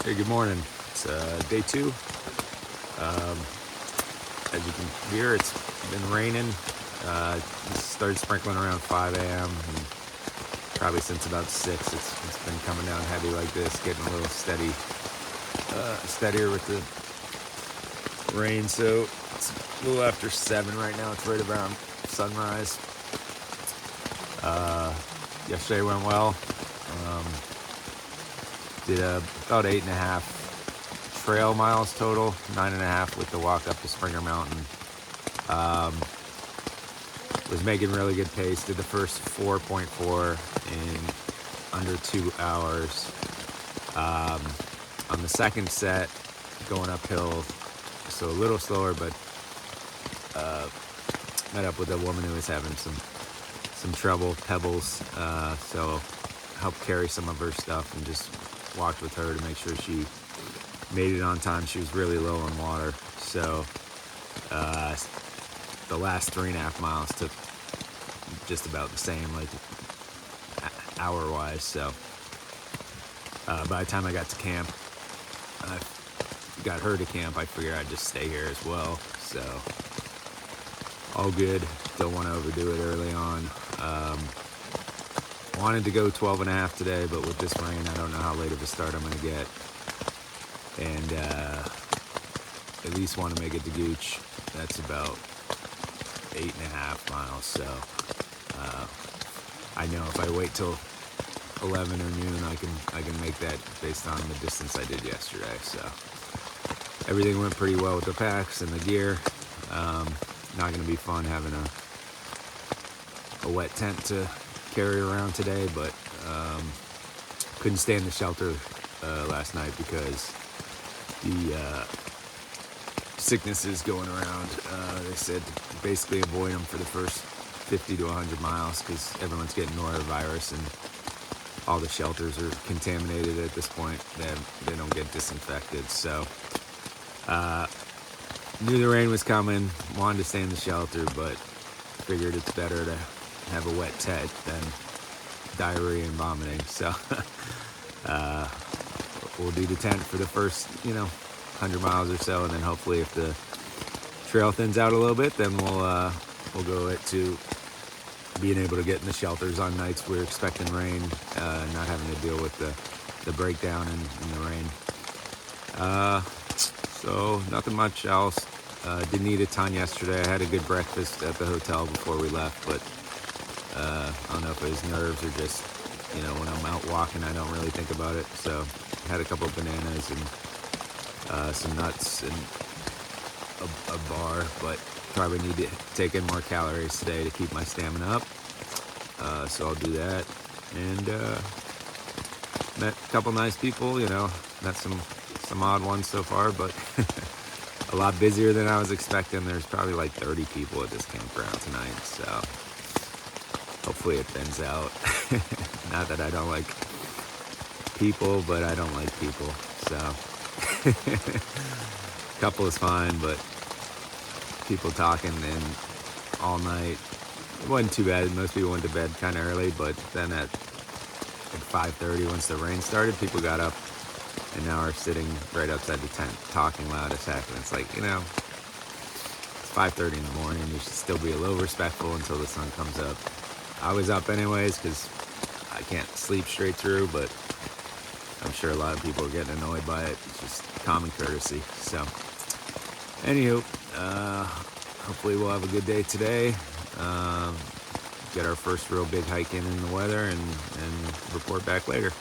Hey, good morning. It's day two. Um, as you can hear, it's been raining. It started sprinkling around 5 a.m. and probably since about 6. It's been coming down heavy like this, getting a little steadier with the rain. So it's a little after 7 right now. It's right around sunrise. Yesterday went well. Um, did about 8.5 trail miles total, 9.5 with the walk up to Springer Mountain. Was making really good pace. Did the first 4.4 in under 2 hours. On the second set, going uphill, so a little slower, but met up with a woman who was having some trouble, pebbles. So helped carry some of her stuff and just walked with her to make sure she made it on time. She was really low on water, so the last 3.5 miles took just about the same, like hour wise. So by the time I got to camp, I got her to camp, I figured I'd just stay here as well. So all good. Don't want to overdo it early on. Wanted to go 12.5 today, but with this rain, I don't know how late of a start I'm going to get. And at least want to make it to Gooch. That's about 8.5 miles. So I know if I wait till 11 or noon, I can make that based on the distance I did yesterday. So everything went pretty well with the packs and the gear. Not going to be fun having a wet tent to carry around today, but couldn't stay in the shelter last night because the sickness is going around. They said basically avoid them for the first 50 to 100 miles because everyone's getting norovirus and all the shelters are contaminated at this point. They don't get disinfected. So knew the rain was coming, wanted to stay in the shelter, but figured it's better to have a wet tent than diarrhea and vomiting. So we'll do the tent for the first 100 miles or so, and then hopefully if the trail thins out a little bit, then we'll go to being able to get in the shelters on nights we're expecting rain, not having to deal with the breakdown in the rain. So nothing much else. Didn't eat a ton yesterday. I had a good breakfast at the hotel before we left, but I don't know if it was nerves or just, when I'm out walking, I don't really think about it. So had a couple of bananas and some nuts and a bar, but probably need to take in more calories today to keep my stamina up. So I'll do that. And met a couple nice people, met some odd ones so far, but a lot busier than I was expecting. There's probably like 30 people at this campground tonight, so hopefully it thins out. Not that I don't like people, but I don't like people, so couple is fine, but people talking and all night, it wasn't too bad. Most people went to bed kind of early, but then at 5:30, once the rain started, people got up and now are sitting right outside the tent talking loud as heck. And it's like, it's 5:30 in the morning. You should still be a little respectful until the sun comes up. I was up anyways because I can't sleep straight through, but I'm sure a lot of people are getting annoyed by it. It's just common courtesy. So anywho, hopefully we'll have a good day today. Get our first real big hike in the weather and report back later.